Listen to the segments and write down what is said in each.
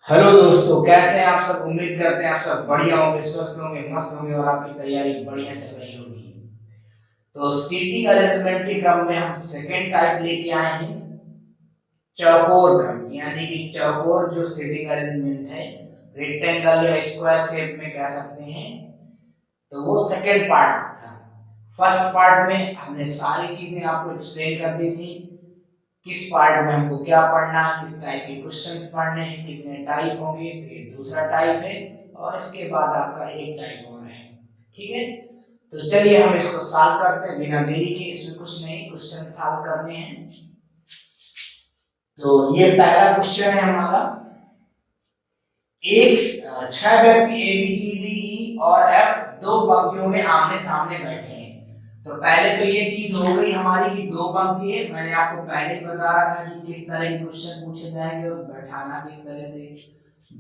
Hello दोस्तों, कैसे हैं आप सब। उम्मीद करते हैं आप सब बढ़िया होंगे, स्वस्थ होंगे, मस्त होंगे और आपकी तैयारी बढ़िया चल रही होगी। तो सीटिंग अरेंजमेंट के क्रम में हम सेकंड टाइप लेके आए हैं, चौकोर क्रम। यानी कि चौकोर जो सीटिंग अरेंजमेंट है, रेक्टेंगल या स्क्वायर शेप में कह सकते हैं, तो वो सेकंड पार्ट था। फर्स्ट पार्ट में हमने सारी चीजें आपको एक्सप्लेन कर दी थी, किस पार्ट में हमको क्या पढ़ना है, किस टाइप के क्वेश्चंस पढ़ने हैं, कितने टाइप होंगे। तो ये दूसरा टाइप है और इसके बाद आपका एक टाइप और है। ठीक है, तो चलिए हम इसको सॉल्व करते हैं बिना देरी के। इसमें कुछ नहीं, क्वेश्चन सॉल्व करने हैं। तो ये पहला क्वेश्चन है हमारा। एक छह व्यक्ति A B C D E और एफ दो पंक्तियों में आमने सामने बैठे हैं। तो पहले तो ये चीज हो गई हमारी कि दो पंक्ति है। मैंने आपको पहले ही बता रखा है कि किस तरह के क्वेश्चन पूछे जाएंगे और बैठाना किस तरह से।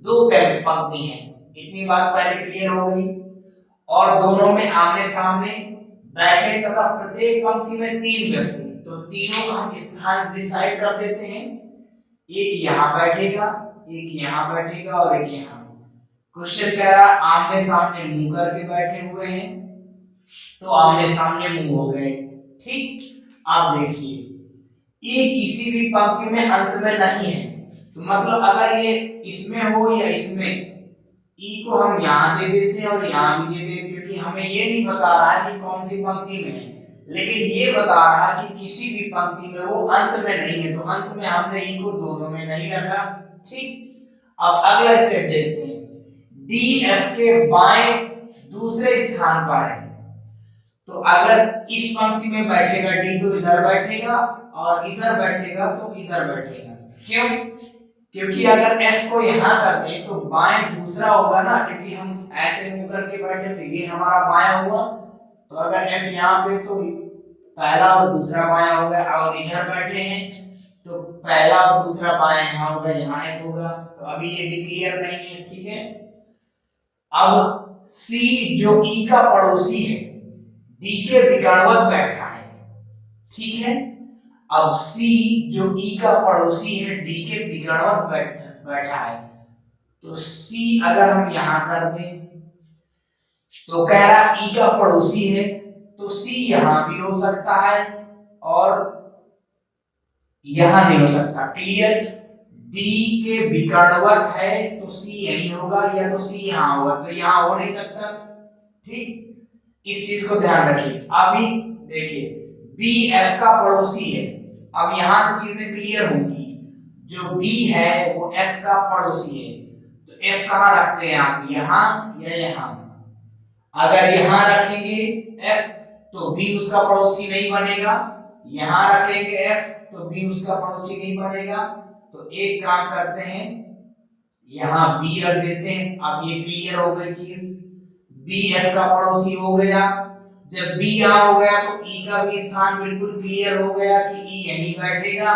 दो पंक्ति है, इतनी बात पहले क्लियर हो गई। और दोनों में आमने सामने बैठे तथा प्रत्येक पंक्ति में तीन व्यक्ति। तो तीनों का हम स्थान डिसाइड कर देते हैं। एक यहाँ बैठेगा, एक यहाँ बैठेगा और एक यहाँ। क्वेश्चन कह रहा आमने सामने मुंह करके बैठे हुए हैं, तो आमने सामने मुंह हो गए। ठीक, आप देखिए ये किसी भी पंक्ति में अंत में नहीं है। तो मतलब अगर ये इसमें हो या इसमें, ई को हम यहाँ दे देते हैं और यहाँ भी दे देते हैं, क्योंकि हमें ये नहीं बता रहा है कि कौन सी पंक्ति में है, लेकिन ये बता रहा है कि किसी भी पंक्ति में वो अंत में नहीं है। तो अंत में हमने ई को दोनों में नहीं रखा। ठीक, अब अगला स्टेप देखते हैं। डी एफ के बाएं दूसरे स्थान पर है। तो अगर इस पंक्ति में बैठेगा डी तो इधर बैठेगा, और इधर बैठेगा तो इधर बैठेगा। क्यों? क्योंकि अगर एफ को यहाँ कर दे तो बाएं दूसरा होगा ना, क्योंकि हम ऐसे मुंह करके बैठे तो ये हमारा बायां हुआ। तो अगर एफ यहाँ पे तो पहला और दूसरा बायां होगा, और इधर बैठे हैं तो पहला और दूसरा बायां यहाँ होगा, यहाँ एफ होगा। तो अभी ये भी क्लियर नहीं है। ठीक है, अब सी जो ई का पड़ोसी है, डी के विकर्णवत बैठा है। ठीक है, अब सी जो ई का पड़ोसी है, डी के विकर्णवत बैठा है। तो सी अगर हम यहां कर दें तो कह रहा ई का पड़ोसी है, तो सी यहां भी हो सकता है और यहां नहीं हो सकता। क्लियर? डी के विकर्णवत है तो सी यही होगा, या तो सी यहां होगा, तो यहां हो नहीं सकता। ठीक, इस चीज को ध्यान रखिए। अभी देखिए बी एफ का पड़ोसी है। अब यहां से चीजें क्लियर होंगी। जो बी है वो एफ का पड़ोसी है, तो एफ कहां रखते हैं आप, यहां या यहां? अगर यहां रखेंगे एफ तो बी उसका पड़ोसी नहीं बनेगा, यहां रखेंगे एफ तो बी उसका पड़ोसी नहीं बनेगा। तो एक काम करते हैं, यहां बी रख देते हैं। अब ये क्लियर हो गई चीज, बी एफ का पड़ोसी हो गया। जब बी यहां हो गया तो ई का भी स्थान बिल्कुल क्लियर हो गया कि ई यहीं बैठेगा।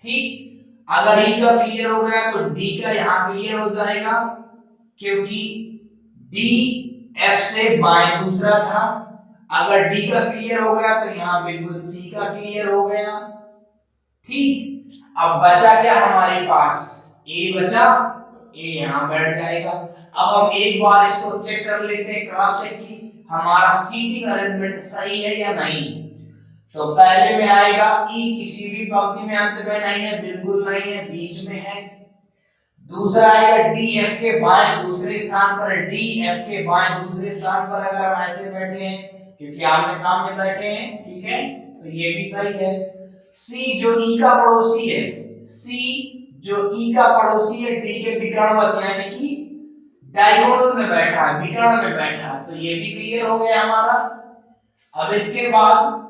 ठीक, अगर ई का क्लियर हो गया तो डी का यहां क्लियर हो जाएगा, क्योंकि डी एफ से बाएं दूसरा था। अगर डी का क्लियर हो गया तो यहां बिल्कुल सी का क्लियर हो गया। ठीक, अब बचा क्या हमारे पास, ए बचा, ए यहां बैठ जाएगा। अब हम एक बार इसको चेक कर लेते हैं, क्रॉस चेक की हमारा सीटिंग अरेंजमेंट सही है या नहीं। तो पहले में आएगा ई किसी भी पंक्ति में अंत में नहीं है, बिल्कुल नहीं है, बीच में है। दूसरा आएगा डी एफ के बाएं दूसरे स्थान पर है। डी एफ के बाएं दूसरे स्थान पर अगर हम ऐसे बैठे हैं, क्योंकि आमने सामने बैठे हैं, ठीक है, तो ये भी सही है। सी जो ई का पड़ोसी है, सी जो ई का पड़ोसी है डी के विकर्णवत यानी कि डायगोनल में बैठा है, विकर्ण में बैठा है, तो ये भी क्लियर हो गया हमारा। अब इसके बाद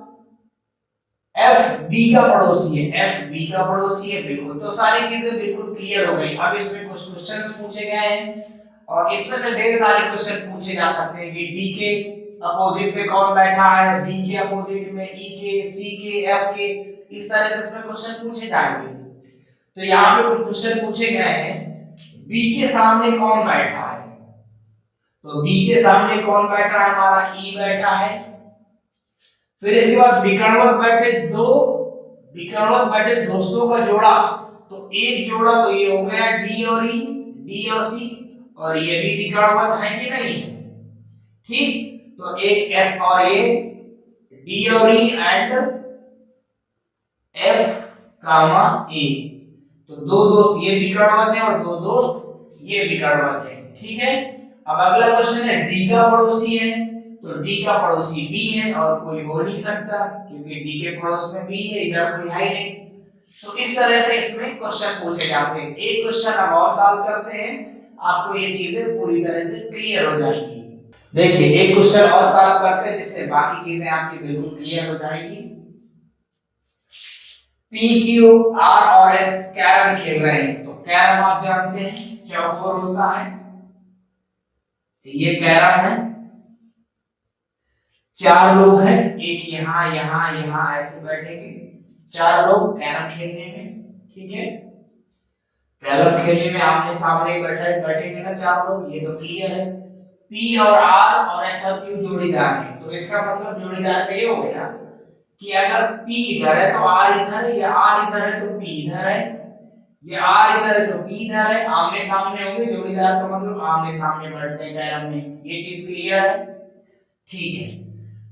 एफ बी का पड़ोसी है, एफ बी का पड़ोसी है, बिल्कुल। तो सारी चीजें बिल्कुल क्लियर हो गई। अब इसमें कुछ क्वेश्चंस पूछे गए हैं और इसमें से ढेर सारे क्वेश्चन पूछे जा सकते हैं कि डी के अपोजिट पे कौन बैठा है, बी के अपोजिट में ई के, सी के, एफ के, इस तरह से इसमें क्वेश्चन पूछे जाएंगे। तो यहाँ पे कुछ क्वेश्चन पूछे गए हैं, बी के सामने कौन बैठा है। तो बी के सामने कौन बैठा है, हमारा ई बैठा है। फिर इसके बाद विकर्णवत बैठे दोस्तों का जोड़ा। तो एक जोड़ा तो ये हो गया डी और ई, डी और सी, और ये भी विकर्णवत है कि नहीं है, ठीक। तो एक एफ और ये डी और ई एंड एफ कामा ए, तो दो दोस्त ये विकर्णवत है और दो दोस्त ये विकर्णवत है, ठीक है। अब अगला क्वेश्चन है डी का पड़ोसी है, तो डी का पड़ोसी बी है और कोई हो नहीं सकता क्योंकि डी के पड़ोस में बी है, इधर कोई है ही नहीं। तो इस तरह से इसमें क्वेश्चन पूछे जाते हैं। एक क्वेश्चन अब और सॉल्व करते हैं, आपको ये चीजें पूरी तरह से क्लियर हो जाएंगी। देखिए एक क्वेश्चन और सॉल्व करते हैं जिससे बाकी चीजें आपकी बिल्कुल क्लियर हो जाएंगी। पी क्यू आर और एस कैरम खेल रहे हैं, तो कैरम आप जानते हैं चौकोर होता है, ये कैरम है, चार लोग हैं, एक यहाँ यहाँ यहाँ ऐसे बैठेंगे, चार लोग कैरम खेलने में, ठीक है। कैरम खेलने में आमने सामने बैठेंगे ना चार लोग, ये तो क्लियर है। पी और आर और एस और क्यू जोड़ीदार है, तो इसका मतलब जोड़ीदार का ये हो गया कि अगर P इधर है तो R इधर है, या R इधर है तो P इधर है, या R इधर है तो P इधर है, आमने सामने होंगे, जोड़ीदार का मतलब आमने सामने बैठते हैं कैरम में, ये चीज क्लियर है, ठीक है।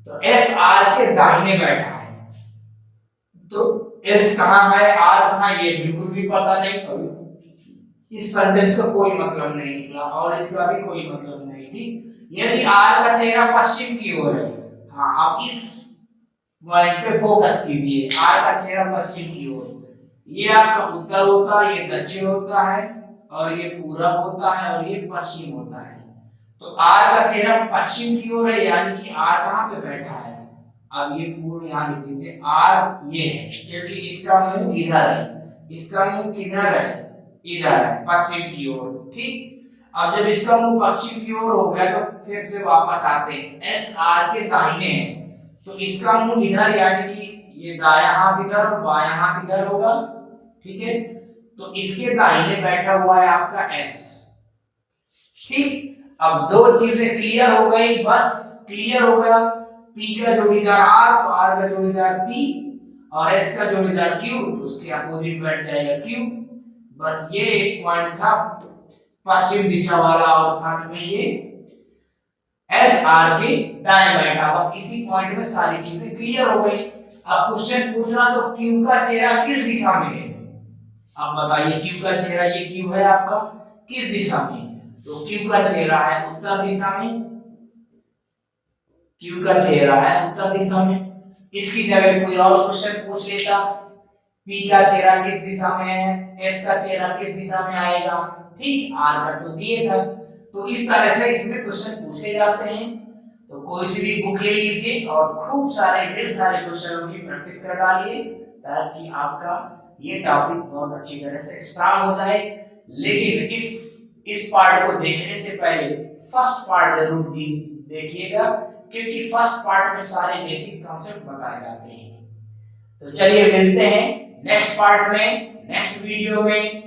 तो S R के दाहिने बैठा है, तो S कहाँ है R कहाँ, ये बिल्कुल भी पता नहीं, तो इस सेंटेंस का कोई मतलब नहीं निकला और इसका भी कोई मतलब नहीं, ठीक। यदि R का चेहरा पश्चिम की ओर है, हाँ अब इस पॉइंट पे फोकस कीजिए, R का चेहरा पश्चिम की ओर, ये आपका उत्तर होता है, ये दक्षिण होता है, और ये पूरब होता है, और ये पश्चिम होता है। तो R का चेहरा पश्चिम की ओर है, यानी कि R कहाँ पे बैठा है, अब ये पूर्ण यहाँ लिख दीजिए, R ये है, क्योंकि इसका मुंह इधर है, इसका मुंह किधर है, इधर है, पश्चिम की ओर, ठीक। अब जब इसका मुंह पश्चिम की ओर हो गया तो फिर से वापस आते हैं, S R के दाहिने है, तो इसका मुंह इधर, यानी कि ये दायां हाथ इधर और बायां हाथ इधर होगा, ठीक है। तो इसके दाहिने बैठा हुआ है आपका S, ठीक। अब दो चीजें क्लियर हो गई, बस क्लियर हो गया, P का जोड़ीदार R तो R का जोड़ीदार P, और S का जोड़ीदार Q तो उसके अपोजिट बैठ जाएगा Q। बस ये एक पॉइंट था पश्चिम दिशा वाला, और साथ में ये एस आर के दाएं बैठा, बस इसी पॉइंट में सारी चीजें क्लियर हो गई। अब क्वेश्चन पूछना तो क्यू का चेहरा किस दिशा में है, अब बताइए क्यू का चेहरा, ये क्यू है आपका, किस दिशा में, तो क्यू का चेहरा है उत्तर दिशा में, क्यू का चेहरा है उत्तर दिशा में। इसकी जगह कोई और क्वेश्चन पूछ लेता, पी का चेहरा किस दिशा में है, एस का चेहरा किस दिशा में आएगा, ठीक, आर का तो दिए था। तो इस तरह से इसमें क्वेश्चन पूछे जाते हैं। तो कोई सी भी बुक ले लीजिए और खूब सारे ढेर सारे क्वेश्चनों की प्रैक्टिस कर डालिए, ताकि आपका ये टॉपिक बहुत अच्छी तरह से स्ट्रांग हो जाए। लेकिन इस पार्ट को देखने से पहले फर्स्ट पार्ट जरूर देखिएगा, क्योंकि फर्स्ट पार्ट में सारे बेसिक कॉन्सेप्ट बताए जाते हैं। तो चलिए मिलते हैं नेक्स्ट पार्ट में, नेक्स्ट वीडियो में।